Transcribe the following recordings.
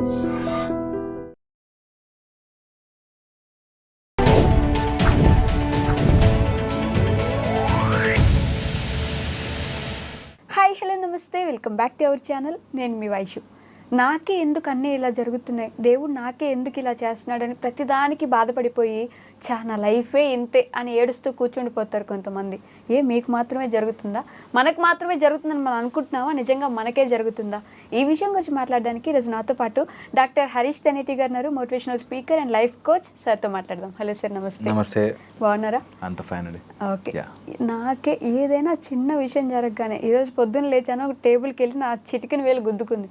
Hi hello నమస్తే, welcome back to our channel. నేను మీ వైషు. నాకే ఎందుకు అన్నీ ఇలా జరుగుతున్నాయి, దేవుడు నాకే ఎందుకు ఇలా చేస్తున్నాడని ప్రతిదానికి బాధపడిపోయి నా లైఫే ఇంతే అని ఏడుస్తూ కూర్చుండిపోతారు కొంతమంది. మీకు మాత్రమే జరుగుతుందా, మనకు మాత్రమే జరుగుతుందని మనం అనుకుంటున్నామా, నిజంగా మనకే జరుగుతుందా? ఈ విషయం గురించి మాట్లాడడానికి ఈరోజు నాతో పాటు డాక్టర్ హరీష్ తెనేటి గారు ఉన్నారు, motivational speaker and life coach. సార్తో మాట్లాడదాం. హలో సార్, నమస్తే. నమస్తే. బాగున్నారా? అంత ఫైన్ అండి. ఓకే. నాకే ఏదైనా చిన్న విషయం జరగగానే, ఈరోజు పొద్దున్న లేచాను, ఒక టేబుల్కి వెళ్ళి నా చిటికిన వేలు గుద్దుకుంది,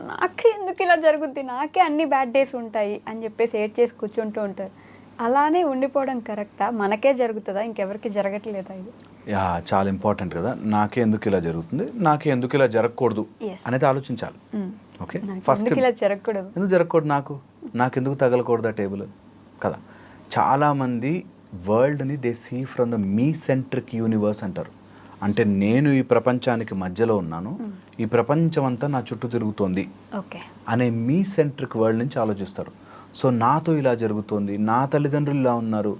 నాకే ఎందుకు ఇలా జరుగుద్ది, నాకే అన్ని బ్యాడ్ డేస్ ఉంటాయి అని చెప్పేసి ఏడ్ చేసి కూర్చుంటూ ఉంటారు. అలానే ఉండిపోవడం కరెక్టా? మనకే జరుగుతుందా, ఇంకెవరికి జరగట్లేదా? ఇది చాలా ఇంపార్టెంట్ కదా. నాకే ఎందుకు ఇలా జరుగుతుంది, నాకే ఎందుకు ఇలా జరగకూడదు అనేది ఆలోచించాలి. ఓకే, ఫస్ట్ ఇలా జరగకూడదు, ఎందుకు జరగకూడదు, నాకెందుకు తగలకూడదు ఆ టేబుల్ కదా. చాలామంది వరల్డ్ని they see from the me centric universe అంటారు. అంటే నేను ఈ ప్రపంచానికి మధ్యలో ఉన్నాను, ఈ ప్రపంచం అంతా నా చుట్టూ తిరుగుతోంది అనే మీ సెంట్రిక్ వరల్డ్ నుంచి ఆలోచిస్తారు. సో నాతో ఇలా జరుగుతోంది, నా తల్లిదండ్రులు ఇలా ఉన్నారు,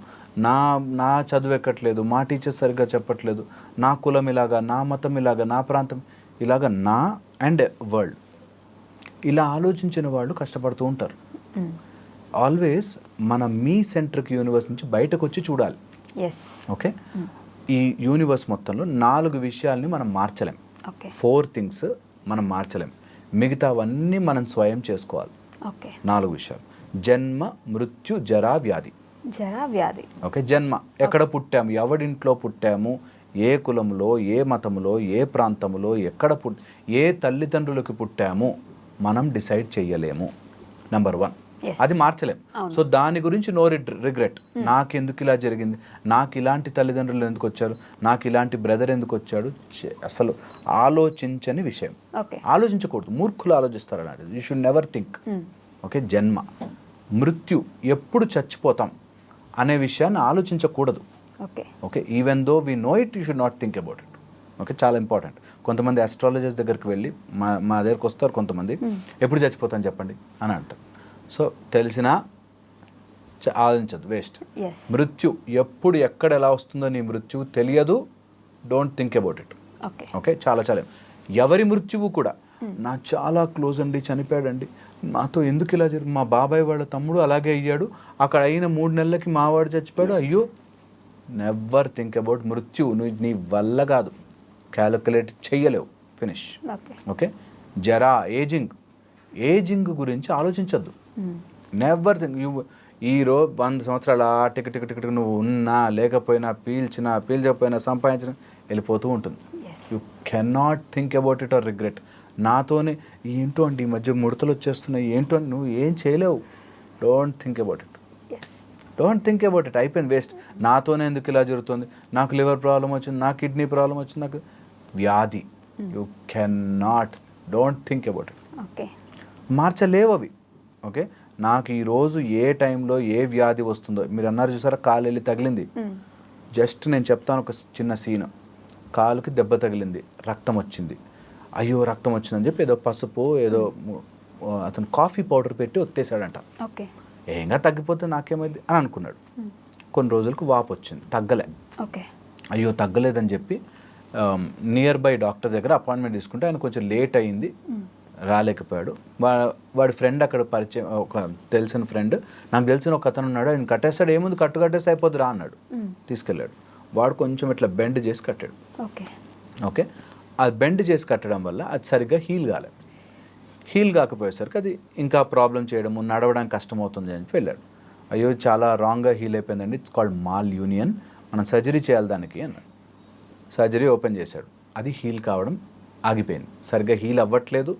నా చదువు ఎక్కట్లేదు, మా టీచర్స్ సరిగ్గా చెప్పట్లేదు, నా కులం ఇలాగా, నా మతం ఇలాగా, నా ప్రాంతం ఇలాగా, నా అండ్ వరల్డ్ ఇలా ఆలోచించిన వాళ్ళు కష్టపడుతూ ఉంటారు. ఆల్వేస్ మన మీ సెంట్రిక్ యూనివర్స్ నుంచి బయటకు వచ్చి చూడాలి. ఓకే, ఈ యూనివర్స్ మొత్తంలో 4 విషయాల్ని మనం మార్చలేం. 4 థింగ్స్ మనం మార్చలేం, మిగతావన్నీ మనం స్వయం చేసుకోవాలి. 4 విషయాలు: జన్మ, మృత్యు, జరా, వ్యాధి. ఓకే, జన్మ ఎక్కడ పుట్టాము, ఎవడింట్లో పుట్టాము, ఏ కులంలో, ఏ మతంలో, ఏ ప్రాంతంలో, ఏ తల్లిదండ్రులకు పుట్టాము మనం డిసైడ్ చేయలేము. నెంబర్ 1, అది మార్చలేం. సో దాని గురించి నో రిగ్రెట్. నాకెందుకు ఇలా జరిగింది, నాకు ఇలాంటి తల్లిదండ్రులు ఎందుకు వచ్చారు, నాకు ఇలాంటి బ్రదర్ ఎందుకు వచ్చాడు, అసలు ఆలోచించని విషయం. ఆలోచించకూడదు, మూర్ఖులు ఆలోచిస్తారు అలాంటిది. You should never think. Okay, జన్మ, మృత్యు, ఎప్పుడు చచ్చిపోతాం అనే విషయాన్ని ఆలోచించకూడదు. Okay, even though we know it, you should not think about it. Okay, చాలా ఇంపార్టెంట్. కొంతమంది ఆస్ట్రాలజర్స్ దగ్గరికి వెళ్ళి మా దగ్గరకు వస్తారు కొంతమంది, ఎప్పుడు చచ్చిపోతాను చెప్పండి అని అంటారు. సో తెలిసినా ఆలోచించదు, వేస్ట్. మృత్యు ఎప్పుడు ఎక్కడ ఎలా వస్తుందో నీ మృత్యువు తెలియదు, don't think about it. Okay, చాలా చాలా ఎవరి మృత్యువు కూడా నా చాలా క్లోజ్ అండి, చనిపోయాడండి, మాతో ఎందుకు ఇలా జరిగింది, మా బాబాయ్ వాళ్ళ తమ్ముడు అలాగే అయ్యాడు, అక్కడ అయిన 3 నెలలకి మావాడు చచ్చిపోయాడు, అయ్యో. నెవర్ థింక్ అబౌట్ మృత్యు. నువ్వు నీ వల్ల కాదు, క్యాలిక్యులేట్ చెయ్యలేవు, ఫినిష్. ఓకే, జరా, ఏజింగ్ గురించి ఆలోచించద్దు. Never think. ఈరోజు 100 సంవత్సరాలు టికెట్ నువ్వు ఉన్నా లేకపోయినా, పీల్చకపోయినా, సంపాదించిన వెళ్ళిపోతూ ఉంటుంది. You cannot think about it or regret. నాతోనే ఏంటో అంటే ఈ మధ్య ముడతలు వచ్చేస్తున్నాయి, ఏంటో అంటే నువ్వు ఏం చేయలేవు. Don't think about it. అయిపోయింది, వేస్ట్. నాతోనే ఎందుకు ఇలా జరుగుతుంది, నాకు లివర్ ప్రాబ్లం వచ్చింది, నాకు కిడ్నీ ప్రాబ్లం వచ్చింది, నాకు వ్యాధి. You cannot, don't think about it. మార్చలేవు అవి. ఓకే, నాకు ఈరోజు ఏ టైంలో ఏ వ్యాధి వస్తుందో, మీరు అన్నారు చూసారా, కాలు వెళ్ళి తగిలింది. జస్ట్ నేను చెప్తాను ఒక చిన్న సీన్. కాలుకి దెబ్బ తగిలింది, రక్తం వచ్చింది, అయ్యో రక్తం వచ్చిందని చెప్పి ఏదో పసుపు ఏదో అతను కాఫీ పౌడర్ పెట్టి ఒత్తేసాడంట. ఏంగా తగ్గిపోతే నాకేమైంది అని అనుకున్నాడు. కొన్ని రోజులకు వాపు వచ్చింది, తగ్గలే. అయ్యో తగ్గలేదని చెప్పి నియర్ బై డాక్టర్ దగ్గర అపాయింట్మెంట్ తీసుకుంటే ఆయన కొంచెం లేట్ అయ్యింది, రాలేకపోయాడు. వాడి ఫ్రెండ్ అక్కడ పరిచయం, ఒక తెలిసిన ఫ్రెండ్, నాకు తెలిసిన ఒక అతను ఉన్నాడు, ఆయన కట్టేస్తాడు, ఏముంది కట్టేస్తే అయిపోద్ది రా అన్నాడు. తీసుకెళ్ళాడు. వాడు కొంచెం ఇట్లా బెండ్ చేసి కట్టాడు. ఓకే, అది బెండ్ చేసి కట్టడం వల్ల అది సరిగ్గా హీల్ కాకపోయేసరికి అది ఇంకా ప్రాబ్లం చేయడము, నడవడానికి కష్టమవుతుంది అని వెళ్ళాడు. అయ్యో చాలా రాంగ్గా హీల్ అయిపోయిందండి, ఇట్స్ కాల్డ్ మాల్ యూనియన్, మనం సర్జరీ చేయాలి దానికి అన్నాడు. సర్జరీ ఓపెన్ చేశాడు, అది హీల్ కావడం ఆగిపోయింది, సరిగ్గా హీల్ అవ్వట్లేదు.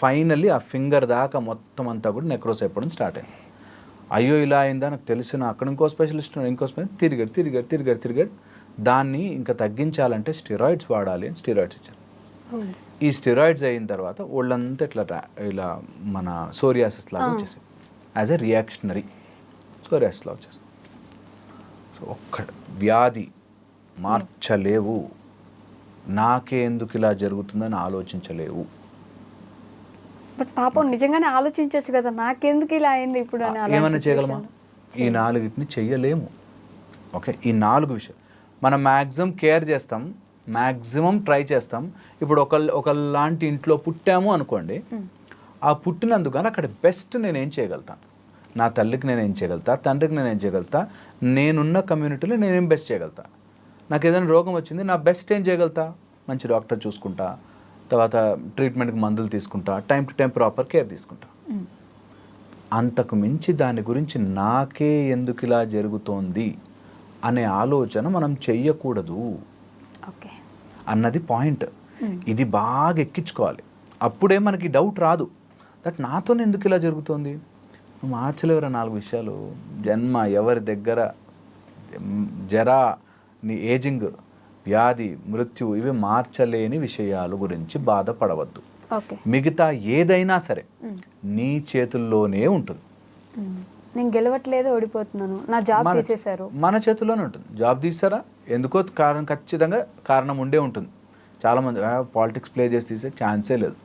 ఫైనల్లీ ఆ ఫింగర్ దాకా మొత్తం అంతా కూడా నెక్రోస్ అయిపోవడం స్టార్ట్ అయింది. అయ్యో ఇలా అయిందా నాకు తెలిసిన, అక్కడ ఇంకో స్పెషలిస్ట్ తిరిగాడు. దాన్ని ఇంకా తగ్గించాలంటే స్టెరాయిడ్స్ వాడాలి అని స్టెరాయిడ్స్ ఇచ్చారు. ఈ స్టెరాయిడ్స్ అయిన తర్వాత ఒళ్ళంతా ఇలా మన సోరియాసిస్ లాగా వచ్చేసింది. యాజ్ ఎ రియాక్షనరీ సోరియాసిస్ లాగా వచ్చేసింది. సో ఒక్క వ్యాధి మార్చలేవు, నాకే ఎందుకు ఇలా జరుగుతుందని ఆలోచించలేవు. బట్ పాపం నిజంగానే ఆలోచించవచ్చు కదా, నాకెందుకు ఇలా అయింది ఇప్పుడు అని. అలాంటి ఏమైనా చేయగలమా? situation లో. ఈ 4టిని చెయ్యలేము. ఓకే, ఈ 4 విషయాలు మనం మ్యాక్సిమం కేర్ చేస్తాం, మ్యాక్సిమం ట్రై చేస్తాం. ఇప్పుడు ఒకళ్ళలాంటి ఇంట్లో పుట్టాము అనుకోండి, ఆ పుట్టినందుకు కానీ అక్కడ బెస్ట్ నేనేం చేయగలుగుతాను, నా తల్లికి నేనేం చేయగలుగుతా, తండ్రికి నేనేం చేయగలుగుతా, నేనున్న కమ్యూనిటీలో నేనేం బెస్ట్ చేయగలుగుతా. నాకు ఏదైనా రోగం వచ్చింది, నా బెస్ట్ ఏం చేయగలుగుతా, మంచి డాక్టర్ చూసుకుంటా, తర్వాత ట్రీట్మెంట్కి మందులు తీసుకుంటా, time to time proper care తీసుకుంటా. అంతకు మించి దాని గురించి నాకే ఎందుకు ఇలా జరుగుతోంది అనే ఆలోచన మనం చెయ్యకూడదు ఓకే అన్నది పాయింట్. ఇది బాగా ఎక్కించుకోవాలి. అప్పుడే మనకి డౌట్ రాదు, దట్ నాతోనే ఎందుకు ఇలా జరుగుతోంది. నువ్వు మార్చలేవరా 4 విషయాలు. జన్మ, ఎవరి దగ్గర, జరా, నీ ఏజింగ్, వ్యాధి, మృత్యు, ఇవి మార్చలేని విషయాలు గురించి బాధపడవద్దు. ఓకే మిగతా ఏదైనా సరే నీ చేతుల్లోనే ఉంటుంది. నేను గెలవట్లేదు, ఓడిపోతున్నాను, నా జాబ్ తీసేశారు, మన చేతుల్లోనే ఉంటుంది. జాబ్ తీసారా, ఎందుకో కారణం, ఖచ్చితంగా కారణం ఉండే ఉంటుంది. చాలామంది పాలిటిక్స్ ప్లే చేసి తీసే ఛాన్సే లేదు.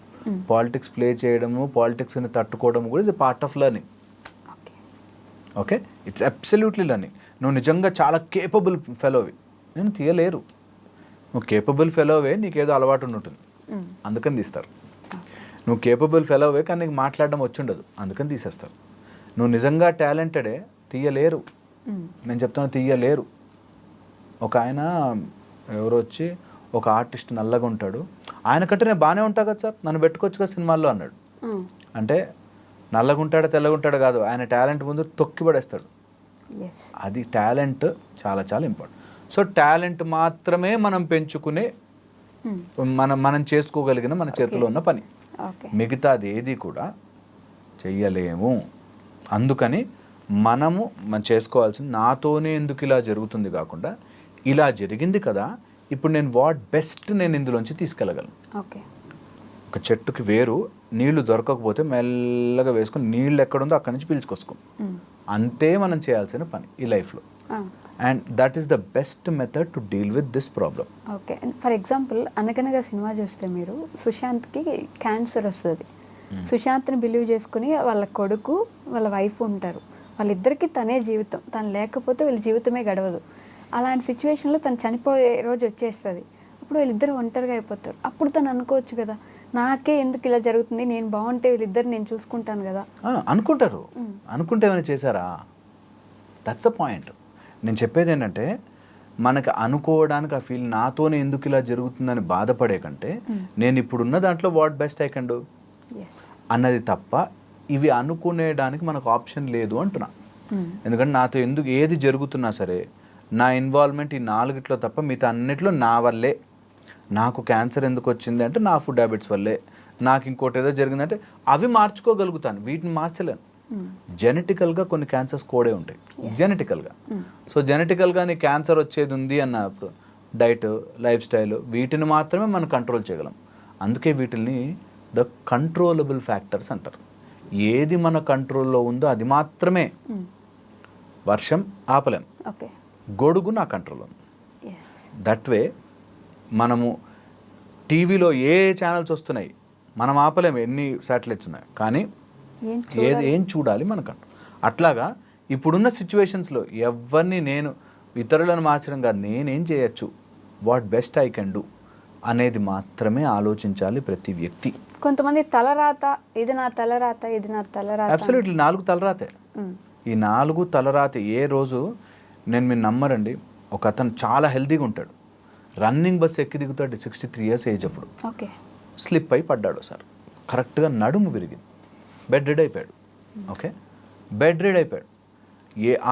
పాలిటిక్స్ ప్లే చేయడము, పాలిటిక్స్ని తట్టుకోవడం కూడా ఇది part of learning. Okay, it's absolutely learning. నువ్వు నిజంగా చాలా కేపబుల్ ఫెలోవి, నేను తీయలేరు. నువ్వు కేపబుల్ ఫెలోవే, నీకేదో అలవాటు ఉంటుంది, అందుకని తీస్తారు. నువ్వు కేపబుల్ ఫెలోవే కానీ నీకు మాట్లాడడం వచ్చుండదు, అందుకని తీసేస్తారు. నువ్వు నిజంగా టాలెంటెడే, తీయలేరు. నేను చెప్తాను, తీయలేరు. ఒక ఆయన ఎవరో వచ్చి, ఒక ఆర్టిస్ట్ నల్లగా ఉంటాడు, ఆయన కంటే నేను బాగానే ఉంటా కదా సార్, నన్ను పెట్టుకోవచ్చు కదా సినిమాల్లో అన్నాడు. అంటే నల్లగా ఉంటాడా తెల్లగా ఉంటాడా కాదు, ఆయన టాలెంట్ ముందు తొక్కి పడేస్తాడు. అది టాలెంట్ చాలా చాలా ఇంపార్టెంట్. సో టాలెంట్ మాత్రమే మనం పెంచుకునే, మనం చేసుకోగలిగిన మన చేతిలో ఉన్న పని. మిగతాది ఏది కూడా చెయ్యలేము. అందుకని మనం చేసుకోవాల్సింది, నాతోనే ఎందుకు ఇలా జరుగుతుంది కాకుండా, ఇలా జరిగింది కదా, ఇప్పుడు నేను వాట్ బెస్ట్ నేను ఇందులోంచి తీసుకెళ్ళగలను. ఒక చెట్టుకి వేరు నీళ్లు దొరకకపోతే మెల్లగా వేసుకొని నీళ్ళు ఎక్కడుందో అక్కడి నుంచి పీల్చుకొసుకో. అంతే మనం చేయాల్సిన పని ఈ లైఫ్లో. And that is the best method to deal with this problem. Okay, for example అనగనగా సినిమా చూస్తే మీరు, సుశాంత్కి క్యాన్సర్ వస్తుంది. సుశాంత్ని బిలీవ్ చేసుకుని వాళ్ళ కొడుకు వాళ్ళ వైఫ్ ఉంటారు, వాళ్ళిద్దరికీ తనే జీవితం, తను లేకపోతే వీళ్ళ జీవితమే గడవదు. అలాంటి సిచ్యువేషన్లో తను చనిపోయే రోజు వచ్చేస్తుంది. అప్పుడు వీళ్ళిద్దరు ఒంటరిగా అయిపోతారు. అప్పుడు తను అనుకోవచ్చు కదా, నాకే ఎందుకు ఇలా జరుగుతుంది, నేను బాగుంటే వీళ్ళిద్దరు నేను చూసుకుంటాను కదా అనుకుంటారు. అనుకుంటే ఏమైనా చేశారా? That's a point. నేను చెప్పేది ఏంటంటే, మనకి అనుకోవడానికి ఆ ఫీల్, నాతోనే ఎందుకు ఇలా జరుగుతుందని బాధపడే కంటే, నేను ఇప్పుడున్న దాంట్లో what best I can do అన్నది తప్ప, ఇవి అనుకునేడానికి మనకు ఆప్షన్ లేదు అంటున్నా. ఎందుకంటే నాతో ఎందుకు ఏది జరుగుతున్నా సరే, నా ఇన్వాల్వ్మెంట్ ఈ 4 తప్ప మిగతా అన్నిట్లో నా వల్లే. నాకు క్యాన్సర్ ఎందుకు వచ్చింది అంటే నా ఫుడ్ హ్యాబిట్స్ వల్లే, నాకు ఇంకోటి ఏదో జరిగిందంటే అవి మార్చుకోగలుగుతాను, వీటిని మార్చలేను. జెనెటికల్గా కొన్ని క్యాన్సర్స్ కోడే ఉంటాయి, జెనెటికల్గా. సో జెనెటికల్గా నీ క్యాన్సర్ వచ్చేది ఉంది అన్నప్పుడు డైట్, లైఫ్ స్టైల్, వీటిని మాత్రమే మనం కంట్రోల్ చేయగలం. అందుకే వీటిని ద కంట్రోలబుల్ ఫ్యాక్టర్స్ అంటారు. ఏది మన కంట్రోల్లో ఉందో అది మాత్రమే. వర్షం ఆపలేం, గొడుగు నా కంట్రోల్లో ఉంది. దట్ వే మనము టీవీలో ఏ ఛానల్స్ వస్తున్నాయి మనం ఆపలేము, ఎన్ని శాటిలైట్స్ ఉన్నాయి, కానీ ఏం చూడాలి మనకంట. అట్లాగా ఇప్పుడున్న సిచ్యువేషన్స్లో ఎవరిని నేను ఇతరులను మార్చడం కాదు, నేనేం చేయొచ్చు, what best I can do అనేది మాత్రమే ఆలోచించాలి ప్రతి వ్యక్తి. కొంతమంది తలరాత, ఇది నా తలరాత, ఇది నా తలరాత. అబ్సల్యూట్లీ 4 తలరాతే. ఈ 4 తలరాత ఏ రోజు, నేను మీరు నమ్మరండి, ఒక అతను చాలా హెల్తీగా ఉంటాడు, రన్నింగ్ బస్ ఎక్కి దిగుతాడు, 63 years ఏజ్ అప్పుడు, స్లిప్ అయి పడ్డాడు సార్, కరెక్ట్గా నడుము విరిగింది, బెడ్ రెడ్ అయిపోయాడు. ఓకే, బెడ్ రెడ్ అయిపోయాడు.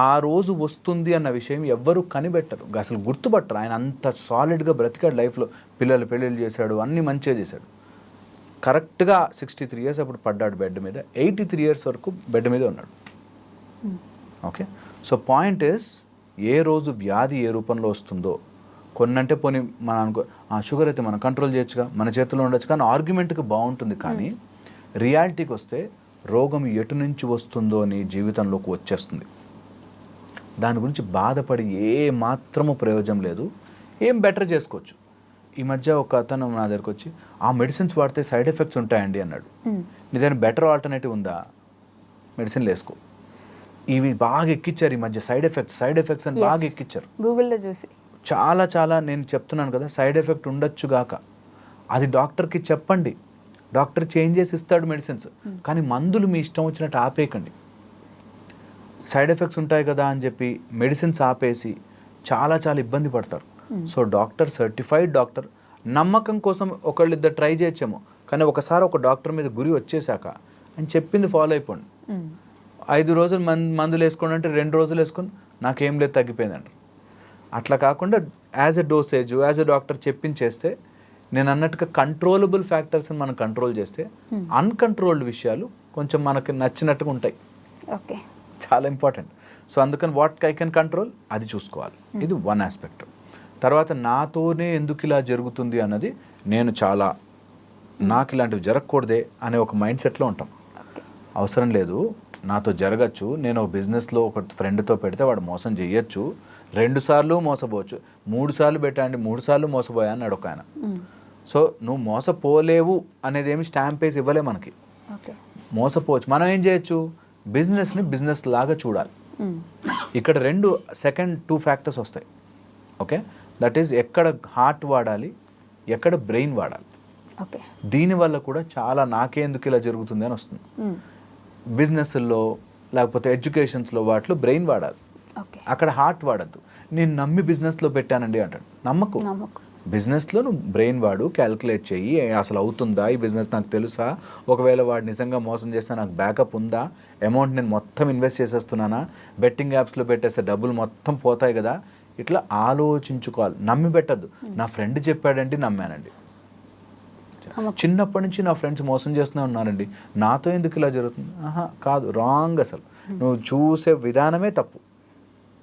ఆ రోజు వస్తుంది అన్న విషయం ఎవ్వరూ కనిపెట్టరు, అసలు గుర్తుపట్టరు. ఆయన అంత సాలిడ్గా బ్రతికాడు లైఫ్లో, పిల్లలు పెళ్ళిళ్ళు చేశాడు, అన్నీ మంచిగా చేశాడు. కరెక్ట్గా 63 years అప్పుడు పడ్డాడు బెడ్ మీద, 83 years వరకు బెడ్ మీద ఉన్నాడు. ఓకే, సో పాయింట్ ఇస్, ఏ రోజు వ్యాధి ఏ రూపంలో వస్తుందో, కొన్నంటే పోనీ మనం అనుకో షుగర్ అయితే మనం కంట్రోల్ చేయొచ్చుగా, మన చేతిలో ఉండొచ్చు, కానీ ఆర్గ్యుమెంట్కి బాగుంటుంది. కానీ రియాలిటీకి వస్తే రోగం ఎటు నుంచి వస్తుందో నీ జీవితంలోకి వచ్చేస్తుంది. దాని గురించి బాధపడి ఏ మాత్రము ప్రయోజనం లేదు. ఏం బెటర్ చేసుకోవచ్చు, ఈ మధ్య ఒక అతను నా దగ్గరకు వచ్చి ఆ మెడిసిన్స్ వాడితే సైడ్ ఎఫెక్ట్స్ ఉంటాయండి అన్నాడు. నీ దగ్గర బెటర్ ఆల్టర్నేటివ్ ఉందా? మెడిసిన్లు వేసుకో. ఇవి బాగా ఎక్కిచ్చారు ఈ మధ్య, సైడ్ ఎఫెక్ట్స్ అని బాగా ఎక్కిచ్చారు గూగుల్లో చూసి. చాలా నేను చెప్తున్నాను కదా, సైడ్ ఎఫెక్ట్ ఉండొచ్చు గాక, అది డాక్టర్కి చెప్పండి, డాక్టర్ చేంజ్ చేసి ఇస్తాడు మెడిసిన్స్. కానీ మందులు మీ ఇష్టం వచ్చినట్టు ఆపేయకండి. సైడ్ ఎఫెక్ట్స్ ఉంటాయి కదా అని చెప్పి మెడిసిన్స్ ఆపేసి చాలా ఇబ్బంది పడతారు. సో డాక్టర్, సర్టిఫైడ్ డాక్టర్, నమ్మకం కోసం ఒకళ్ళిద్దరు ట్రై చేయొచ్చేమో, కానీ ఒకసారి ఒక డాక్టర్ మీద గురి వచ్చేసాక అని చెప్పింది ఫాలో అయిపోండి. 5 రోజులు మందులు వేసుకోండి అంటే 2 రోజులు వేసుకొని నాకేం లేదు తగ్గిపోయిందంట. అట్లా కాకుండా as a dosage, as a doctor చెప్పించేస్తే, నేను అన్నట్టుగా కంట్రోలబుల్ ఫ్యాక్టర్స్ని మనం కంట్రోల్ చేస్తే అన్కంట్రోల్డ్ విషయాలు కొంచెం మనకి నచ్చినట్టుగా ఉంటాయి. ఓకే, చాలా ఇంపార్టెంట్. సో అందుకని వాట్ ఐ కెన్ కంట్రోల్ అది చూసుకోవాలి. ఇది వన్ ఆస్పెక్ట్. తర్వాత నాతోనే ఎందుకు ఇలా జరుగుతుంది అన్నది, నేను చాలా నాకు ఇలాంటివి జరగకూడదే అనే ఒక మైండ్ సెట్లో ఉంటాం. అవసరం లేదు, నాతో జరగచ్చు. నేను ఒక బిజినెస్లో ఒక ఫ్రెండ్తో పెడితే వాడు మోసం చేయొచ్చు, 2 సార్లు మోసపోవచ్చు, 3 సార్లు పెట్టండి 3 సార్లు మోసపోయా అన్నాడు ఒక ఆయన. సో నువ్వు మోసపోలేవు అనేది ఏమి స్టాంప్ వేసి ఇవ్వలే మనకి. మోసపోవచ్చు. మనం ఏం చేయొచ్చు, బిజినెస్ని బిజినెస్ లాగా చూడాలి. ఇక్కడ 2 ఫ్యాక్టర్స్ వస్తాయి. ఓకే, దట్ ఈజ్ ఎక్కడ హార్ట్ వాడాలి, ఎక్కడ బ్రెయిన్ వాడాలి. దీనివల్ల కూడా చాలా నాకేందుకు ఇలా జరుగుతుంది అని వస్తుంది. బిజినెస్లో లేకపోతే ఎడ్యుకేషన్స్లో వాటిలో బ్రెయిన్ వాడాలి, అక్కడ హార్ట్ వాడద్దు. నేను నమ్మి బిజినెస్లో పెట్టానండి అంటాడు. నమ్మకు. బిజినెస్లో నువ్వు బ్రెయిన్ వాడు, క్యాల్కులేట్ చెయ్యి, అసలు అవుతుందా ఈ బిజినెస్, నాకు తెలుసా, ఒకవేళ వాడు నిజంగా మోసం చేస్తే నాకు బ్యాకప్ ఉందా, అమౌంట్ నేను మొత్తం ఇన్వెస్ట్ చేసేస్తున్నానా, బెట్టింగ్ యాప్స్లో పెట్టేస్తే డబ్బులు మొత్తం పోతాయి కదా, ఇట్లా ఆలోచించుకోవాలి. నమ్మి పెట్టద్దు. నా ఫ్రెండ్ చెప్పాడండి నమ్మానండి. చిన్నప్పటి నుంచి నా ఫ్రెండ్స్ మోసం చేస్తూనే ఉన్నారండి, నాతో ఎందుకు ఇలా జరుగుతుంది? కాదు, రాంగ్. అసలు నువ్వు చూసే విధానమే తప్పు.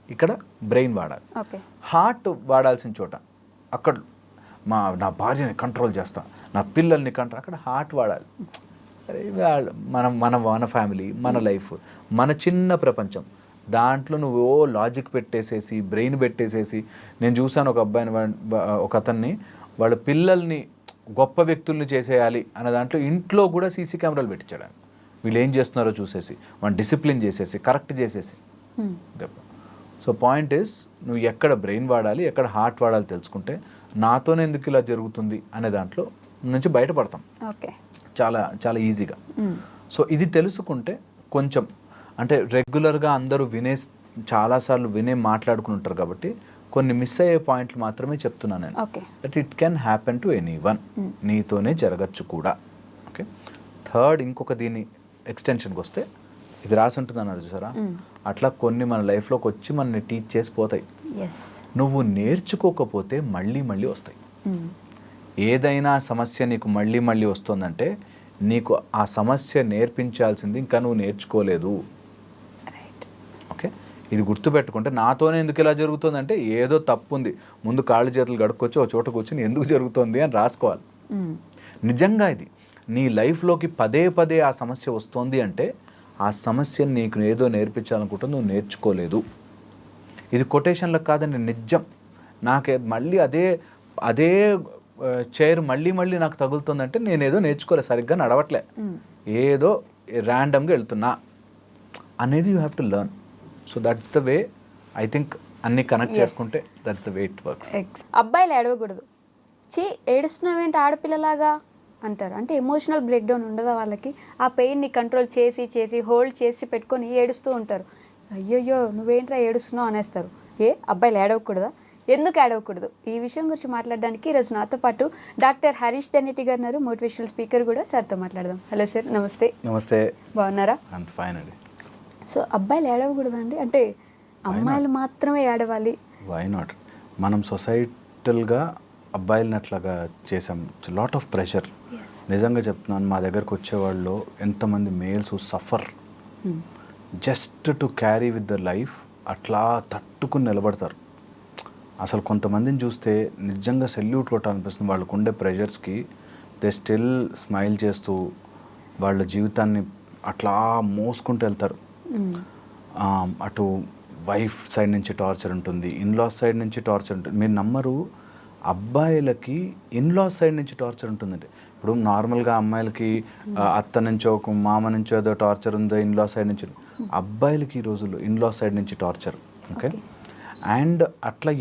ఇక్కడ బ్రెయిన్ వాడాలి. హార్ట్ వాడాల్సిన చోట అక్కడ నా భార్యని కంట్రోల్ చేస్తా, నా పిల్లల్ని కంట్రోల్, అక్కడ హార్ట్ వాడాలి. మన ఫ్యామిలీ, మన లైఫ్, మన చిన్న ప్రపంచం, దాంట్లో నువ్వు లాజిక్ పెట్టేసేసి, బ్రెయిన్ పెట్టేసేసి. నేను చూసాను ఒక అబ్బాయిని, ఒక అతన్ని, వాళ్ళ పిల్లల్ని గొప్ప వ్యక్తుల్ని చేసేయాలి అనే దాంట్లో ఇంట్లో కూడా సీసీ కెమెరాలు పెట్టించాడు. వీళ్ళు ఏం చేస్తున్నారో చూసేసి, వాళ్ళని డిసిప్లిన్ చేసేసి, కరెక్ట్ చేసేసి. సో పాయింట్ ఈస్, నువ్వు ఎక్కడ బ్రెయిన్ వాడాలి, ఎక్కడ హార్ట్ వాడాలి తెలుసుకుంటే నాతోనే ఎందుకు ఇలా జరుగుతుంది అనే దాంట్లో నుంచి బయటపడతాం చాలా ఈజీగా. సో ఇది తెలుసుకుంటే కొంచెం, అంటే రెగ్యులర్గా అందరూ చాలాసార్లు మాట్లాడుకుని ఉంటారు కాబట్టి కొన్ని మిస్ అయ్యే పాయింట్లు మాత్రమే చెప్తున్నాను నేను. That it can happen to anyone, నీతోనే జరగచ్చు కూడా. ఓకే, థర్డ్, ఇంకొక దీని ఎక్స్టెన్షన్కి వస్తే, ఇది రాసి ఉంటుంది అన్నారు చూసారా, అట్లా కొన్ని మన లైఫ్లోకి వచ్చి మనల్ని టీచ్ చేసి పోతాయి. నువ్వు నేర్చుకోకపోతే మళ్ళీ వస్తాయి. ఏదైనా సమస్య నీకు మళ్ళీ వస్తుందంటే నీకు ఆ సమస్య నేర్పించాల్సింది ఇంకా నువ్వు నేర్చుకోలేదు. ఓకే, ఇది గుర్తుపెట్టుకుంటే, నాతోనే ఎందుకు ఇలా జరుగుతుందంటే ఏదో తప్పు ఉంది, ముందు కాళ్ళు చేతులు గడుక్కొచ్చి ఒక చోట కూర్చొని ఎందుకు జరుగుతుంది అని రాసుకోవాలి. నిజంగా ఇది నీ లైఫ్లోకి పదే ఆ సమస్య వస్తుంది అంటే ఆ సమస్యను నీకు ఏదో నేర్పించాలనుకుంటే నువ్వు నేర్చుకోలేదు. ఇది కొటేషన్లకు కాదండి, నిజం. నాకే మళ్ళీ అదే చైర్ మళ్ళీ నాకు తగులుతుందంటే నేనేదో నేర్చుకోలేదు, సరిగ్గా నడవట్లే, ఏదో ర్యాండమ్గా వెళ్తున్నా అనేది you have to learn. So that's the way I think అన్ని కనెక్ట్ చేసుకుంటే that's the way it works. అబ్బాయిలు ఏడవకూడదు. ఏడుస్తున్నావేంటి ఆడపిల్లలాగా అంటారు. అంటే ఎమోషనల్ బ్రేక్ డౌన్ ఉండదా వాళ్ళకి? ఆ పెయిన్ని కంట్రోల్ చేసి హోల్డ్ చేసి పెట్టుకొని ఏడుస్తూ ఉంటారు. అయ్యయ్యో నువ్వేంట్రా ఏడుస్తున్నావు అనేస్తారు. అబ్బాయిలు ఏడవకూడదా? ఎందుకు ఏడవకూడదు? ఈ విషయం గురించి మాట్లాడడానికి ఈరోజు నాతో పాటు డాక్టర్ హరీష్ దనేటి గారు ఉన్నారు, మోటివేషనల్ స్పీకర్ కూడా. సార్తో మాట్లాడదాం. హలో సార్, నమస్తే. నమస్తే. బాగున్నారా? అంత ఫైన్ అండి. సో అబ్బాయిలు ఏడవకూడదండి, అంటే అమ్మాయిలు మాత్రమే ఏడవాలి? Why not? మనం సొసైటల్గా అబ్బాయిలని అట్లాగా చేసాం. Lot of pressure. నిజంగా చెప్తున్నాను, మా దగ్గరకు వచ్చేవాళ్ళు ఎంతమంది males suffer just to carry with the life, అట్లా తట్టుకుని నిలబడతారు. అసలు కొంతమందిని చూస్తే నిజంగా సెల్యూట్ కొట్టాలనిపిస్తుంది. వాళ్ళకు ఉండే ప్రెషర్స్కి దే స్టిల్ స్మైల్ చేస్తూ వాళ్ళ జీవితాన్ని అట్లా మోసుకుంటూ వెళ్తారు. అటు వైఫ్ సైడ్ నుంచి టార్చర్ ఉంటుంది, ఇన్లాస్ సైడ్ నుంచి టార్చర్ ఉంటుంది. మీరు నమ్మరు, అబ్బాయిలకి ఇన్లాస్ సైడ్ నుంచి టార్చర్ ఉంటుందండి. ఇప్పుడు నార్మల్గా అమ్మాయిలకి అత్త నుంచో ఒక మామ నుంచో ఏదో టార్చర్ ఉందో ఇన్లాస్ సైడ్ నుంచి, అబ్బాయిలకి ఈ రోజుల్లో ఇన్లాస్ సైడ్ నుంచి టార్చర్. ఓకే, అండ్ అట్లా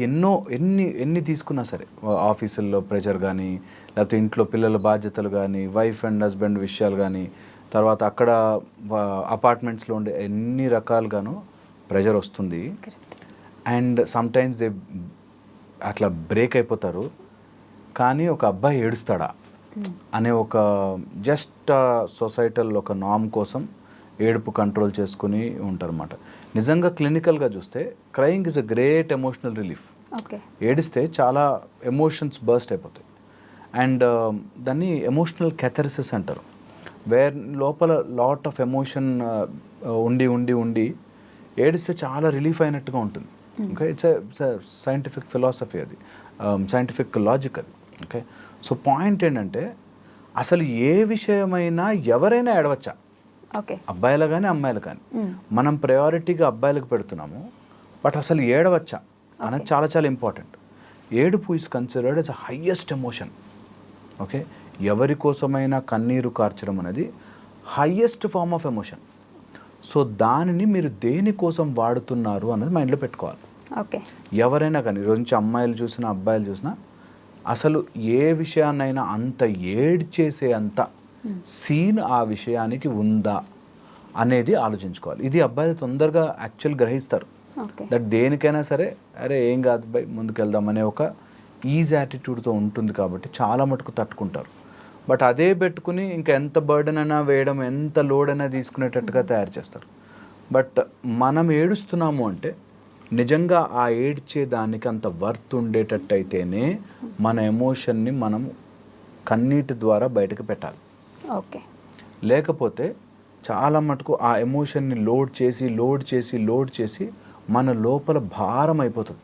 ఎన్ని తీసుకున్నా సరే, ఆఫీసుల్లో ప్రెషర్ కానీ, లేకపోతే ఇంట్లో పిల్లల బాధ్యతలు కానీ, వైఫ్ అండ్ హస్బెండ్ విషయాలు కానీ, తర్వాత అక్కడ అపార్ట్మెంట్స్లో ఉండే ఎన్ని రకాలుగానో ప్రెషర్ వస్తుంది. అండ్ సమ్టైమ్స్ దే అట్లా బ్రేక్ అయిపోతారు. కానీ ఒక అబ్బాయి ఏడుస్తాడా అనే ఒక జస్ట్ సొసైటల్ ఒక నామ్ కోసం ఏడుపు కంట్రోల్ చేసుకుని ఉంటారన్నమాట. నిజంగా క్లినికల్గా చూస్తే crying is a great emotional relief. ఏడిస్తే చాలా ఎమోషన్స్ బర్స్ట్ అయిపోతాయి. అండ్ దాన్ని ఎమోషనల్ కెథరిసిస్ అంటారు, వేర్ లోపల లాట్ ఆఫ్ ఎమోషన్ ఉండి ఏడిస్తే చాలా రిలీఫ్ అయినట్టుగా ఉంటుంది. ఓకే, ఇట్స్ సైంటిఫిక్ ఫిలాసఫీ, అది సైంటిఫిక్ లాజిక్ అది. ఓకే, సో పాయింట్ ఏంటంటే అసలు ఏ విషయమైనా ఎవరైనా ఏడవచ్చా, అబ్బాయిలు కానీ అమ్మాయిలు కానీ. మనం ప్రయారిటీగా అబ్బాయిలకు పెడుతున్నాము, బట్ అసలు ఏడవచ్చా అనేది చాలా చాలా ఇంపార్టెంట్. ఏడుపు is considered as a highest emotion. Okay, ఎవరి కోసమైనా కన్నీరు కార్చడం అనేది highest form of emotion. So దానిని మీరు దేనికోసం వాడుతున్నారు అన్నది మైండ్లో పెట్టుకోవాలి. ఓకే, ఎవరైనా కానీ ఈరోజు నుంచి అమ్మాయిలు చూసినా అబ్బాయిలు చూసినా అసలు ఏ విషయాన్నైనా అంత ఏడ్చేసే అంత సీన్ ఆ విషయానికి ఉందా అనేది ఆలోచించుకోవాలి. ఇది అబ్బాయిలు తొందరగా యాక్చువల్ గ్రహిస్తారు. దట్ దేనికైనా సరే అరే ఏం కాదు బై ముందుకెళ్దాం అనే ఒక ఈజీ యాటిట్యూడ్తో ఉంటుంది కాబట్టి చాలా మటుకు తట్టుకుంటారు. బట్ అదే పెట్టుకుని ఇంకా ఎంత బర్డెన్ అయినా వేయడం, ఎంత లోడ్ అయినా తీసుకునేటట్టుగా తయారు చేస్తారు. బట్ మనం ఏడుస్తున్నాము అంటే నిజంగా ఆ ఏడ్చే దానికి అంత వర్త్ ఉండేటట్టు అయితేనే మన ఎమోషన్ని మనం కన్నీటి ద్వారా బయటకు పెట్టాలి. ఓకే, లేకపోతే చాలా మటుకు ఆ ఎమోషన్ని లోడ్ చేసి మన లోపల భారం అయిపోతుంది.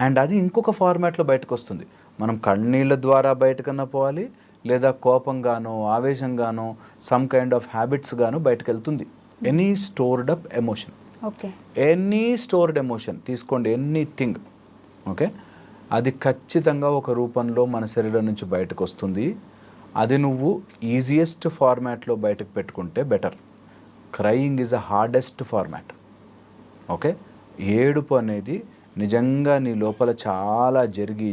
అండ్ అది ఇంకొక ఫార్మాట్లో బయటకు వస్తుంది. మనం కన్నీళ్ళ ద్వారా బయటకన్నా పోవాలి, లేదా కోపంగానో ఆవేశంగానో సమ్ కైండ్ ఆఫ్ హ్యాబిట్స్ గానో బయటకు వెళ్తుంది. Any stored up emotion, any stored emotion తీసుకోండి, ఎనీథింగ్. ఓకే, అది ఖచ్చితంగా ఒక రూపంలో మన శరీరం నుంచి బయటకు వస్తుంది. అది నువ్వు ఈజియెస్ట్ ఫార్మాట్లో బయటకు పెట్టుకుంటే better. Crying is a hardest format. Okay, ఏడుపు అనేది నిజంగా నీ లోపల చాలా జరిగి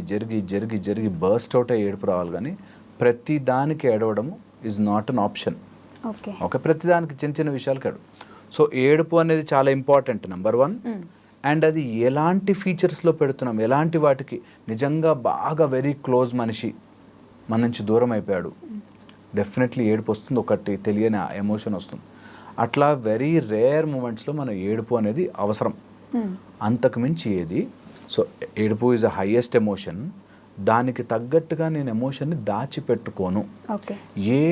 బర్స్ట్ అవుట్ అయ్యి ఏడుపు రావాలి. కానీ ప్రతి దానికి ఏడవడము is not an option. Okay, ప్రతి దానికి చిన్న విషయాలకు ఏడు. సో ఏడుపు అనేది చాలా ఇంపార్టెంట్, నెంబర్ 1. అండ్ అది ఎలాంటి ఫీచర్స్లో పెడుతున్నాం, ఎలాంటి వాటికి. నిజంగా బాగా వెరీ క్లోజ్ మనిషి మన నుంచి దూరం అయిపోయాడు, డెఫినెట్లీ ఏడుపు వస్తుంది, ఒకటి తెలియని ఎమోషన్ వస్తుంది. అట్లా వెరీ రేర్ మూమెంట్స్లో మన ఏడుపు అనేది అవసరం. అంతకు మించి ఏది. సో ఏడుపు ఈజ్ అ హైయెస్ట్ ఎమోషన్. దానికి తగ్గట్టుగా నేను ఎమోషన్ని దాచిపెట్టుకోను. ఏ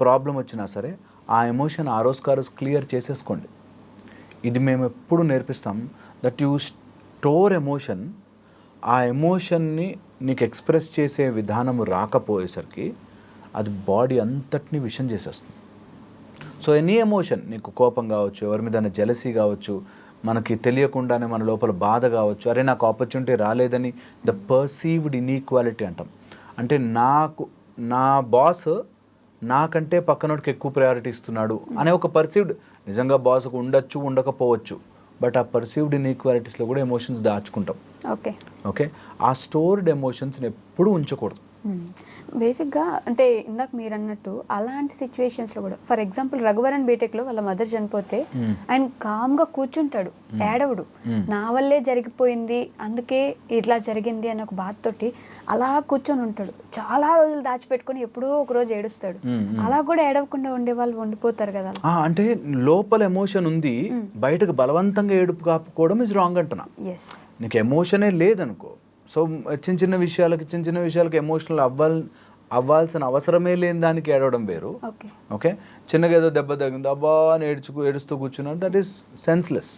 ప్రాబ్లం వచ్చినా సరే ఆ ఎమోషన్ ఆ రోజు క్లియర్ చేసేసుకోండి. ఇది మేము ఎప్పుడు నేర్పిస్తాం, దట్ యూ స్టోర్ ఎమోషన్. ఆ ఎమోషన్ని నీకు ఎక్స్ప్రెస్ చేసే విధానము రాకపోయేసరికి అది బాడీ అంతటినీ విషం చేసేస్తుంది. సో ఎనీ ఎమోషన్, నీకు కోపం కావచ్చు, ఎవరి మీద జెలసీ కావచ్చు, మనకి తెలియకుండానే మన లోపల బాధ కావచ్చు, అరే నాకు ఆపర్చునిటీ రాలేదని, ద పర్సీవ్డ్ ఇన్ఈక్వాలిటీ అంటాం. అంటే నా బాస్ నాకంటే పక్కనోడికి ఎక్కువ ప్రయారిటీ ఇస్తున్నాడు అనే ఒక పర్సీవ్డ్, నిజంగా బాస్కు ఉండొచ్చు ఉండకపోవచ్చు, బట్ ఆ పర్సీవ్డ్ ఇన్ఈక్వాలిటీస్లో కూడా ఎమోషన్స్ దాచుకుంటాం. ఓకే, ఆ స్టోర్డ్ ఎమోషన్స్ని ఎప్పుడూ ఉంచకూడదు. బేసిక్గా అంటే ఇందాక మీరు అన్నట్టు అలాంటి సిచ్యువేషన్స్లో కూడా, ఫర్ ఎగ్జాంపుల్ రఘువరన్ బీటెక్లో వాళ్ళ మదర్ చనిపోతే ఆయన కామ్గా కూర్చుంటాడు, ఏడవడు. నా వల్లే జరిగిపోయింది, అందుకే ఇట్లా జరిగింది అనే ఒక బాధతోటి అలా కూర్చొని ఉంటాడు. చాలా రోజులు దాచిపెట్టుకొని ఎప్పుడో ఒక రోజు ఏడుస్తాడు. అలా కూడా ఏడవకుండా ఉండే వాళ్ళు ఉండిపోతారు కదా. అంటే లోపల ఎమోషన్ ఉంది, బయటకు బలవంతంగా ఏడుపు కాపుకోవడం ఇస్ రాంగ్ అంటున్నా. నీకు ఎమోషనే లేదనుకో, సో చిన్న విషయాలకి ఎమోషనల్ అవ్వాల్సిన అవసరమే లేని దానికి ఏడవడం వేరు. ఓకే, చిన్నగా ఏదో దెబ్బ తగ్గింది అబ్బా అని ఏడుస్తూ కూర్చున్నాడు, that is senseless.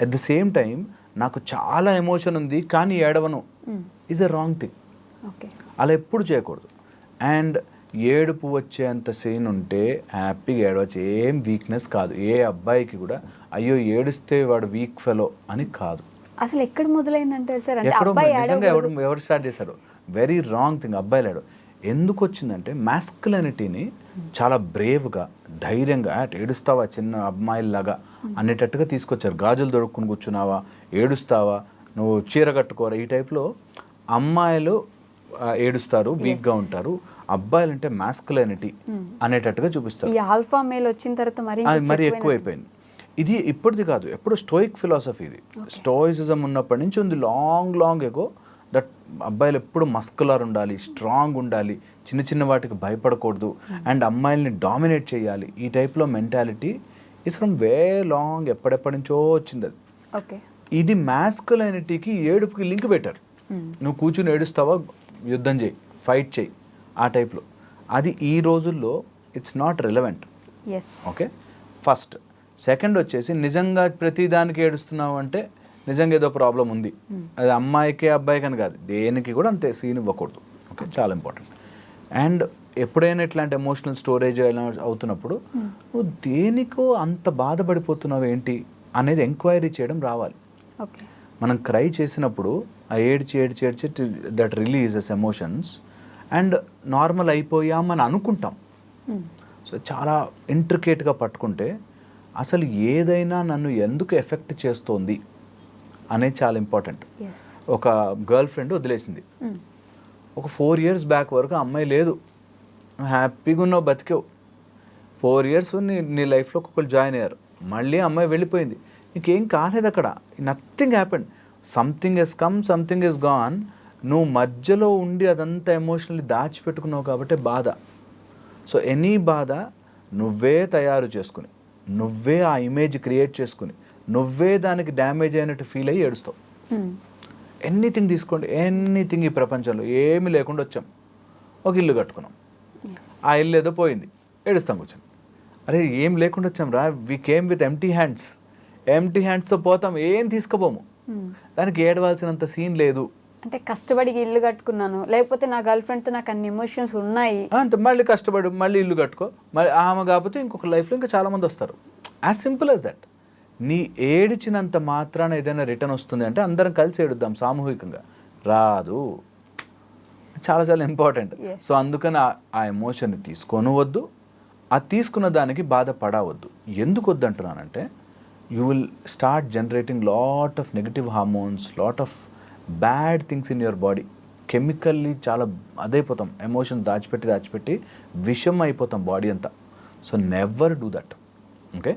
At the same time నాకు చాలా ఎమోషన్ ఉంది కానీ ఏడవను ఈజ్ అ రాంగ్ థింగ్. అలా ఎప్పుడు చేయకూడదు. అండ్ ఏడుపు వచ్చేంత సీన్ ఉంటే హ్యాపీగా ఏడవచ్చు, ఏం వీక్నెస్ కాదు. ఏ అబ్బాయికి కూడా అయ్యో ఏడిస్తే వాడు వీక్ ఫెలో అని కాదు. అసలు ఎక్కడ మొదలైందంటారు సార్? నిజంగా ఎవరు స్టార్ట్ చేశారు? Very wrong thing. అబ్బాయిలాడు ఎందుకు వచ్చిందంటే మాస్కులనిటీని చాలా బ్రేవ్గా, ధైర్యంగా ఏడుస్తావా చిన్న అమ్మాయిలాగా అనేటట్టుగా తీసుకొచ్చారు. గాజులు దొడుక్కుని కూర్చున్నావా, ఏడుస్తావా, నువ్వు చీర కట్టుకోరా, ఈ టైప్లో అమ్మాయిలు ఏడుస్తారు, వీక్గా ఉంటారు. అబ్బాయిలు అంటే మాస్కులనిటీ అనేటట్టుగా చూపిస్తారు. ఈ ఆల్ఫా మేల్ వచ్చిన తర్వాత మరి ఎక్కువైపోయింది. ఇది ఇప్పటిది కాదు, ఎప్పుడు స్టోయిక్ ఫిలాసఫీ ఇది. స్టోయిసిజం ఉన్నప్పటి నుంచి ఉంది, లాంగ్ ఎగో. దట్ అబ్బాయిలు ఎప్పుడు మస్కులర్ ఉండాలి, స్ట్రాంగ్ ఉండాలి, చిన్న చిన్న వాటికి భయపడకూడదు, అండ్ అమ్మాయిల్ని డామినేట్ చేయాలి. ఈ టైప్లో mentality is from way long, ఎప్పటి నుంచో వచ్చింది అది. ఓకే, ఇది మాస్కులైనిటీకి ఏడుపుకి లింక్ పెట్టారు. నువ్వు కూర్చుని ఏడుస్తావా, యుద్ధం చేయి, ఫైట్ చేయి, ఆ టైప్లో. అది ఈ రోజుల్లో it's not relevant. Okay, first. Second వచ్చేసి నిజంగా ప్రతిదానికి ఏడుస్తున్నావు అంటే నిజంగా ఏదో ప్రాబ్లం ఉంది. అది అమ్మాయికి అబ్బాయికి అని కాదు, దేనికి కూడా అంతే సీన్ ఇవ్వకూడదు. ఓకే, చాలా ఇంపార్టెంట్. అండ్ ఎప్పుడైనా ఇట్లాంటి ఎమోషనల్ స్టోరేజ్ అవుతున్నప్పుడు నువ్వు దేనికో అంత బాధపడిపోతున్నావు ఏంటి అనేది ఎంక్వైరీ చేయడం రావాలి. ఓకే, మనం క్రై చేసినప్పుడు ఆ ఏడ్చి that releases emotions and normal అయిపోయామని అనుకుంటాం. సో చాలా ఇంట్రికేట్గా పట్టుకుంటే అసలు ఏదైనా నన్ను ఎందుకు ఎఫెక్ట్ చేస్తోంది అనేది చాలా ఇంపార్టెంట్. ఒక గర్ల్ ఫ్రెండ్ వదిలేసింది. ఒక 4 years బ్యాక్ వరకు అమ్మాయి లేదు, హ్యాపీగా ఉన్నావు, బతికావు. 4 years నీ లైఫ్లో ఒకళ్ళు జాయిన్ అయ్యారు, మళ్ళీ అమ్మాయి వెళ్ళిపోయింది, నీకేం కాలేదు అక్కడ, nothing happened. Something he's come, something he's gone. నువ్వు మధ్యలో ఉండి అదంతా ఎమోషనల్లీ దాచిపెట్టుకున్నావు కాబట్టి బాధ. సో ఎనీ బాధ నువ్వే తయారు చేసుకుని, నువ్వే ఆ ఇమేజ్ క్రియేట్ చేసుకుని, నువ్వే దానికి డ్యామేజ్ అయినట్టు ఫీల్ అయ్యి ఏడుస్తావు. ఎనీథింగ్ తీసుకోండి, ఎనీథింగ్ ఈ ప్రపంచంలో ఏమీ లేకుండా వచ్చాం, ఒక ఇల్లు కట్టుకున్నాం, ఆ ఇల్లు ఏదో పోయింది, ఏడుస్తాం కూర్చొని. అరే ఏం లేకుండా వచ్చాం రా, వి కేమ్ విత్ ఎంటీ హ్యాండ్స్తో పోతాం, ఏం తీసుకుపోము. దానికి ఏడవలసినంత సీన్ లేదు. అంటే కష్టపడి ఇల్లు కట్టుకున్నాను, లేకపోతే నా గర్ల్ ఫ్రెండ్తో నాకు అన్ని ఎమోషన్స్ ఉన్నాయి అంతే, మళ్ళీ కష్టపడి మళ్ళీ ఇల్లు కట్టుకో, మళ్ళీ ఆమె కాకపోతే ఇంకొక లైఫ్లో ఇంకా చాలామంది వస్తారు. As simple as that. నీ ఏడిచినంత మాత్రాన ఏదైనా రిటర్న్ వస్తుంది అంటే అందరం కలిసి ఏడుద్దాం సామూహికంగా, రాదు. చాలా చాలా ఇంపార్టెంట్. సో అందుకని ఆ ఎమోషన్ని తీసుకోనవద్దు, ఆ తీసుకున్న దానికి బాధపడవద్దు. ఎందుకు వద్దు అంటున్నానంటే you will start generating lot of negative hormones, lot of bad things in your body. Chemically చాలా అదైపోతాం, ఎమోషన్ దాచిపెట్టి విషం అయిపోతాం బాడీ అంతా. So never do that. Okay,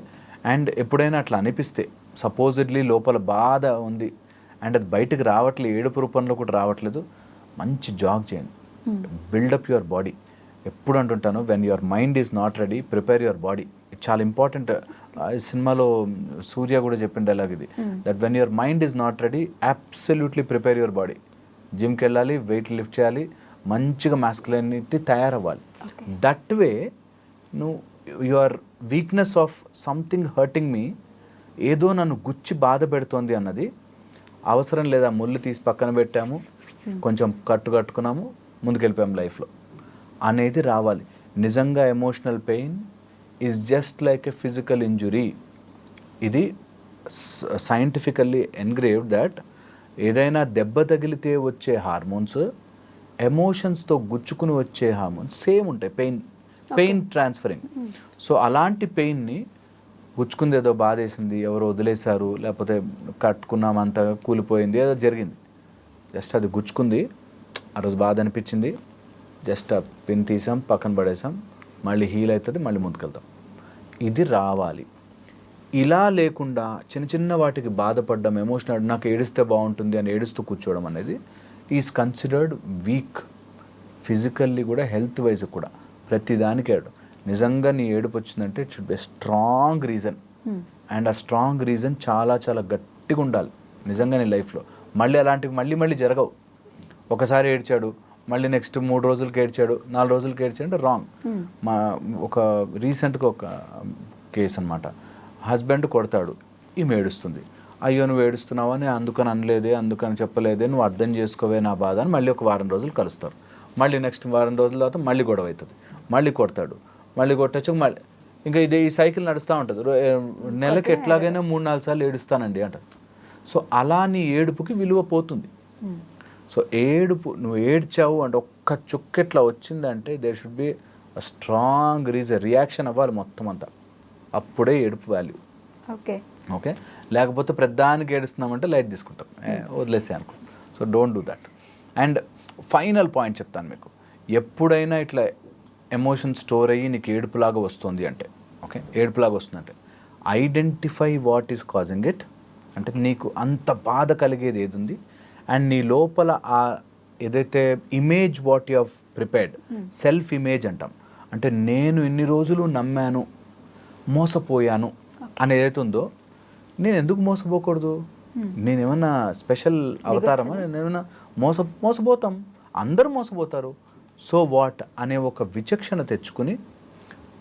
and ఎప్పుడైనా అట్లా అనిపిస్తే, సపోజిడ్లీ లోపల బాధ ఉంది అండ్ అది బయటకు రావట్లేదు, ఏడుపు రూపంలో కూడా రావట్లేదు, మంచి జాగ్ చేయండి, బిల్డప్ యువర్ బాడీ. ఎప్పుడు అంటుంటాను, when your mind is not ready, prepare your body. ఇది చాలా ఇంపార్టెంట్. సినిమాలో సూర్య కూడా చెప్పిన డైలాగ్ ఇది, that when your mind is not ready, absolutely prepare your body. జిమ్కి వెళ్ళాలి, వెయిట్ లిఫ్ట్ చేయాలి, మంచిగా మాస్కులైనిటీ తయారవ్వాలి. దట్ వే నువ్వు your weakness of something hurting me, ఏదో నన్ను గుచ్చి బాధ పెడుతోంది అన్నది అవసరం లేదా, ముళ్ళు తీసి పక్కన పెట్టాము, కొంచెం కట్టుకున్నాము, ముందుకెళ్ళిపోయాము లైఫ్లో అనేది రావాలి. నిజంగా emotional pain is just like a physical injury. ఇది సైంటిఫికల్లీ ఎన్గ్రేవ్డ్ దట్ ఏదైనా దెబ్బ తగిలితే వచ్చే హార్మోన్స్, ఎమోషన్స్తో గుచ్చుకుని వచ్చే హార్మోన్స్ సేమ్ ఉంటాయి, పెయిన్ ట్రాన్స్ఫరింగ్. సో అలాంటి పెయిన్ని, గుచ్చుకుంది ఏదో బాధేసింది, ఎవరో వదిలేశారు, లేకపోతే కట్టుకున్నాం అంతా కూలిపోయింది, ఏదో జరిగింది, జస్ట్ అది గుచ్చుకుంది, ఆ రోజు బాధ అనిపించింది, జస్ట్ ఆ పిన్ తీసాం, పక్కన పడేసాం, మళ్ళీ హీల్ అవుతుంది, మళ్ళీ ముందుకెళ్తాం. ఇది రావాలి. ఇలా లేకుండా చిన్న చిన్న వాటికి బాధపడడం, ఎమోషనల్, నాకు ఏడిస్తే బాగుంటుంది అని ఏడుస్తూ కూర్చోవడం అనేది ఈజ్ కన్సిడర్డ్ వీక్. ఫిజికల్లీ కూడా, హెల్త్ వైజ్ కూడా, ప్రతిదానికి ఏడడం. నిజంగా నీ ఏడుపు వచ్చిందంటే it should be strong reason, and ఆ స్ట్రాంగ్ రీజన్ చాలా చాలా గట్టిగా ఉండాలి నిజంగా నీ లైఫ్లో. మళ్ళీ అలాంటివి మళ్ళీ జరగవు. ఒకసారి ఏడ్చాడు, మళ్ళీ నెక్స్ట్ 3 రోజులకి ఏడ్చాడు, 4 రోజులకి ఏడ్చాడు అంటే రాంగ్. మా ఒక రీసెంట్గా ఒక కేసు అనమాట, హస్బెండ్ కొడతాడు, ఈమె ఏడుస్తుంది, అయ్యో నువ్వు ఏడుస్తున్నావు అని అందుకని అనలేదే, అందుకని చెప్పలేదే, నువ్వు అర్థం చేసుకోవే నా బాధ అని మళ్ళీ ఒక వారం రోజులు కలుస్తారు. మళ్ళీ నెక్స్ట్ వారం రోజుల తర్వాత మళ్ళీ గొడవ అవుతుంది, మళ్ళీ కొడతాడు, మళ్ళీ కొట్టచ్చు, మళ్ళీ ఇంకా ఇదే ఈ సైకిల్ నడుస్తూ ఉంటుంది. నెలకి ఎట్లాగైనా 3-4 సార్లు ఏడుస్తానండి అంటారు. సో అలా నీ ఏడుపుకి విలువ పోతుంది. సో ఏడుపు, నువ్వు ఏడ్చావు అంటే ఒక్క చుక్కెట్లా వచ్చిందంటే there should be strong reaction అవ్వాలి మొత్తం అంతా, అప్పుడే ఏడుపు వాల్యూ. ఓకే ఓకే, లేకపోతే ప్రధానికి ఏడుస్తున్నామంటే లైట్ తీసుకుంటాం, వదిలేసే అనుకో. So don't do that. And final point చెప్తాను మీకు, ఎప్పుడైనా ఇట్లా ఎమోషన్ స్టోర్ అయ్యి నీకు ఏడుపులాగా వస్తుంది అంటే, ఓకే ఏడుపులాగా వస్తుందంటే identify what is causing it. అంటే నీకు అంత బాధ కలిగేది ఏది ఉంది, అండ్ నీ లోపల ఆ ఏదైతే image what you have prepared, self image అంటాం. అంటే నేను ఇన్ని రోజులు నమ్మాను, మోసపోయాను అని ఏదైతే ఉందో, నేను ఎందుకు మోసపోకూడదు, నేనేమన్నా స్పెషల్ అవతారమా, నేనేమన్నా మోసపోతాం, అందరూ మోసపోతారు. సో వాట్ అనే ఒక విచక్షణ తెచ్చుకుని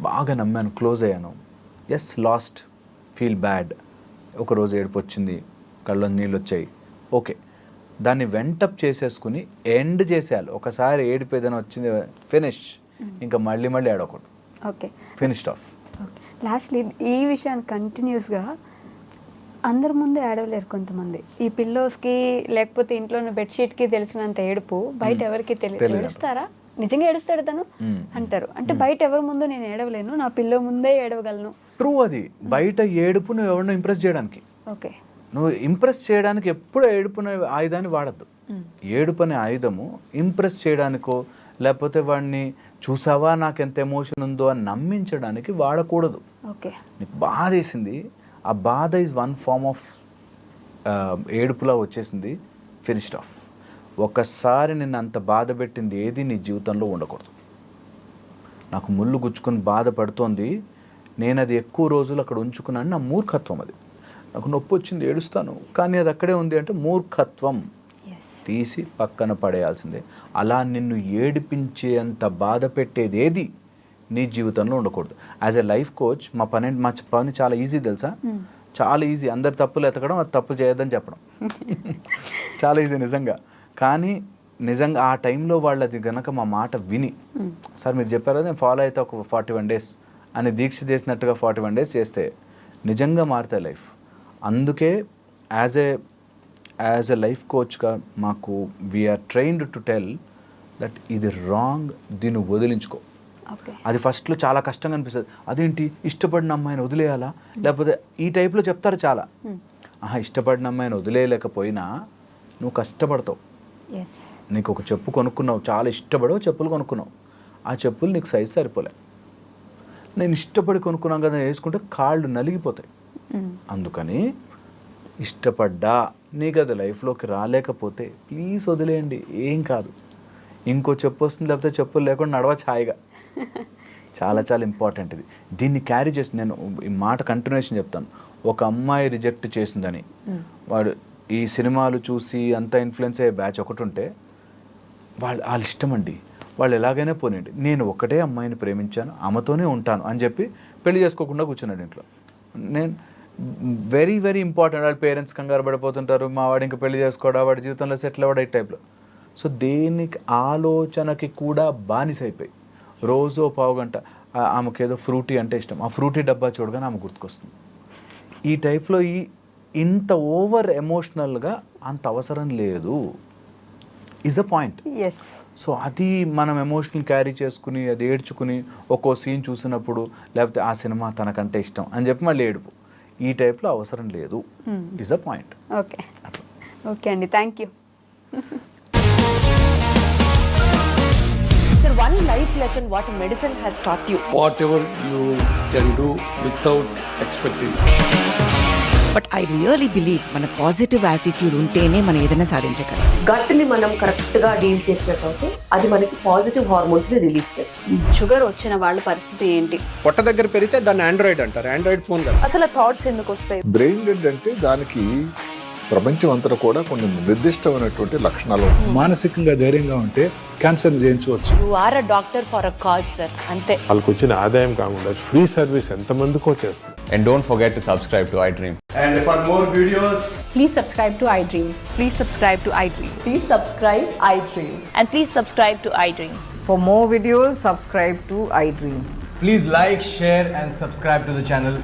బాగా నమ్మాను, క్లోజ్ అయ్యాను, ఎస్ లాస్ట్, ఫీల్ బ్యాడ్, ఒకరోజు ఏడుపు వచ్చింది, కళ్ళలో నీళ్ళు వచ్చాయి, ఓకే, దాన్ని వెంటప్ చేసేసుకుని ఎండ్ చేసేయాలి. ఒకసారి ఏడుపు ఏదైనా వచ్చింది, ఫినిష్, ఇంకా మళ్ళీ ఏడవకూడదు, ఓకే ఫినిష్డ్ ఆఫ్. లాస్ట్లీ ఈ విషయాన్ని కంటిన్యూస్గా అందరి ముందు ఏడవలేరు కొంతమంది. ఈ పిల్లోస్కి లేకపోతే ఇంట్లో ఉన్న బెడ్షీట్కి తెలిసినంత ఏడుపు బయట ఎవరికి తెలియదు. ఏడుస్తారా, నిజంగా ఏడుస్తాడు తను అంటారు. అంటే బయట ఎవరి ముందు నేను ఏడవలేను, నా పిల్లో ముందే ఏడవగలను. ట్రూ, అది బయట ఏడుపు నువ్వు ఎవరినో ఇంప్రెస్ చేయడానికి. ఓకే, నువ్వు ఇంప్రెస్ చేయడానికి ఎప్పుడు ఏడుపు అనే ఆయుధాన్ని వాడద్దు. ఏడుపు అనే ఆయుధము ఇంప్రెస్ చేయడానికో, లేకపోతే వాడిని చూసావా నాకు ఎంత ఎమోషన్ ఉందో అని నమ్మించడానికి వాడకూడదు. ఓకే, నీకు బాధ వేసింది, ఆ బాధ ఈజ్ వన్ ఫార్మ్ ఆఫ్ ఏడుపులా వచ్చేసింది, ఫినిష్డ్ ఆఫ్. ఒకసారి నిన్ను అంత బాధ పెట్టింది ఏది నీ జీవితంలో ఉండకూడదు. నాకు ముళ్ళు గుచ్చుకొని బాధపడుతోంది, నేను అది ఎక్కువ రోజులు అక్కడ ఉంచుకున్నాను, నా మూర్ఖత్వం అది. నాకు నొప్పి వచ్చింది, ఏడుస్తాను, కానీ అది అక్కడే ఉంది అంటే మూర్ఖత్వం, తీసి పక్కన పడేయాల్సిందే. అలా నిన్ను ఏడిపించేంత బాధ పెట్టేది ఏది నీ జీవితంలో ఉండకూడదు. యాజ్ ఎ లైఫ్ కోచ్ మా పని చాలా ఈజీ తెలుసా, చాలా ఈజీ. అందరు తప్పులు ఎతకడం, అది తప్పు చేయొద్దని చెప్పడం చాలా ఈజీ నిజంగా. కానీ నిజంగా ఆ టైంలో వాళ్ళది గనక మా మాట విని, సార్ మీరు చెప్పారు నేను ఫాలో అయితే ఒక 41 days అని దీక్ష చేసినట్టుగా 41 days చేస్తే నిజంగా మారుతాయి లైఫ్. అందుకే యాజ్ ఎ లైఫ్ కోచ్గా మాకు we are trained to tell that ఇది రాంగ్, దీన్ని వదిలించుకో. అది ఫస్ట్లో చాలా కష్టంగా అనిపిస్తుంది, అదేంటి ఇష్టపడిన అమ్మాయిని వదిలేయాలా, లేకపోతే ఈ టైప్లో చెప్తారు చాలా. ఇష్టపడిన అమ్మాయిని వదిలేయలేకపోయినా నువ్వు కష్టపడతావు. నీకు ఒక చెప్పు కొనుక్కున్నావు, చాలా ఇష్టపడవు చెప్పులు కొనుక్కున్నావు, ఆ చెప్పులు నీకు సైజ్ సరిపోలే, నేను ఇష్టపడి కొనుక్కున్నాను కదా వేసుకుంటే కాళ్ళు నలిగిపోతాయి. అందుకని ఇష్టపడ్డా నీకు అది లైఫ్లోకి రాలేకపోతే ప్లీజ్ వదిలేయండి, ఏం కాదు. ఇంకో చెప్పు వస్తుంది, లేకపోతే చెప్పులు లేకుండా నడవచ్చు హాయిగా. చాలా చాలా ఇంపార్టెంట్ ఇది. దీన్ని క్యారీ చేసి నేను ఈ మాట కంటిన్యూషన్ చెప్తాను. ఒక అమ్మాయి రిజెక్ట్ చేసిందని వాడు ఈ సినిమాలు చూసి అంత ఇన్ఫ్లుయెన్స్ అయ్యే బ్యాచ్ ఒకటి ఉంటే వాళ్ళ ఇష్టం అండి, వాళ్ళు ఎలాగైనా పోనండి, నేను ఒకటే అమ్మాయిని ప్రేమించాను, ఆమెతోనే ఉంటాను అని చెప్పి పెళ్లి చేసుకోకుండా కూర్చున్నాడు ఇంట్లో. నేను వెరీ వెరీ ఇంపార్టెంట్. వాళ్ళ పేరెంట్స్ కంగారు పడిపోతుంటారు, మా వాడు ఇంకా పెళ్లి చేసుకోవడా, వాడి జీవితంలో సెటిల్ అవ్వడా, ఈ టైప్లో. సో దేనికి ఆలోచనకి కూడా బానిస అయిపోయి రోజు పావుగంట ఆమెకేదో ఫ్రూటీ అంటే ఇష్టం, ఆ ఫ్రూటీ డబ్బా చూడగానే ఆమె గుర్తుకొస్తుంది. ఈ టైప్లో ఇంత ఓవర్ ఎమోషనల్గా అంత అవసరం లేదు, ఈజ్ ద పాయింట్. సో అది మనం ఎమోషనల్ క్యారీ చేసుకుని అది ఏడ్చుకుని ఒక్కో సీన్ చూసినప్పుడు, లేకపోతే ఆ సినిమా తనకంటే ఇష్టం అని చెప్పి మళ్ళీ ఏడుపు, ఈ టైప్లో అవసరం లేదు, is the point. Okay okay అండి, thank you. Sir, one life lesson what medicine has taught you. Whatever you can do without expecting. But I really believe మన పాజిటివ్ యాటిట్యూడ్ ఉంటేనే మనం ఏదైనా సాధించగలం. గట్ని మనం కరెక్ట్గా డీల్ చేసినట్లయితే అది మనకి పాజిటివ్ హార్మోన్స్ని రిలీజ్ చేస్తుంది. షుగర్ వచ్చిన వాళ్ళ పరిస్థితి ఏంటి? పొట్ట దగ్గర పెరిగితే దాన్ని ఆండ్రాయిడ్ అంటారు, ఆండ్రాయిడ్ ఫోన్ కదా. అసలు థాట్స్ ఎందుకు వస్తాయి? బ్రెయిన్ డెడ్ అంటే దానికి ప్రపంచం అంతా కూడా కొన్ని నిర్దిష్టమైనటువంటి లక్షణాలు. మానసికంగా ధైర్యంగా ఉంటే క్యాన్సర్ జయించవచ్చు. You are a doctor for a cause sir, అంతే. వాళ్ళకి వచ్చిన ఆదాయం కాకుండా ఫ్రీ సర్వీస్ ఎంతమందికో చేస్తారు. And don't forget to subscribe to iDream. And for more videos, Please subscribe to iDream. Please subscribe to iDream. Please subscribe iDream. And please subscribe to iDream. For more videos, subscribe to iDream. please like, share and subscribe to the channel.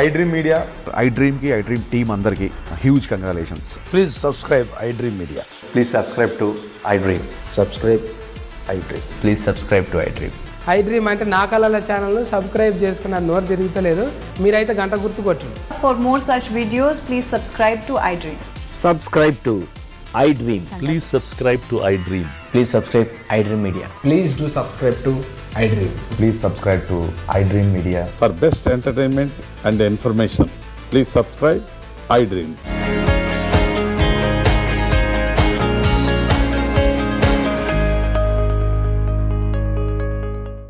I Dream Media I డ్రీమ్కి I Dream team అందరికీ huge congratulations. Please subscribe I Dream Media. Please subscribe to I Dream. Subscribe I Dream. Please subscribe to I Dream. I Dream అంటే నా కళల channel subscribe చేసుకున్న నోరు తిరుగుతలేదు, మీరైతే గంట గుర్తు కొట్టండి. For more such videos, please subscribe to iDream. Subscribe to iDream. Please subscribe to iDream. Please subscribe I Dream media. Please do subscribe to iDream. Please subscribe to I Dream media. For best entertainment and information please subscribe I dream.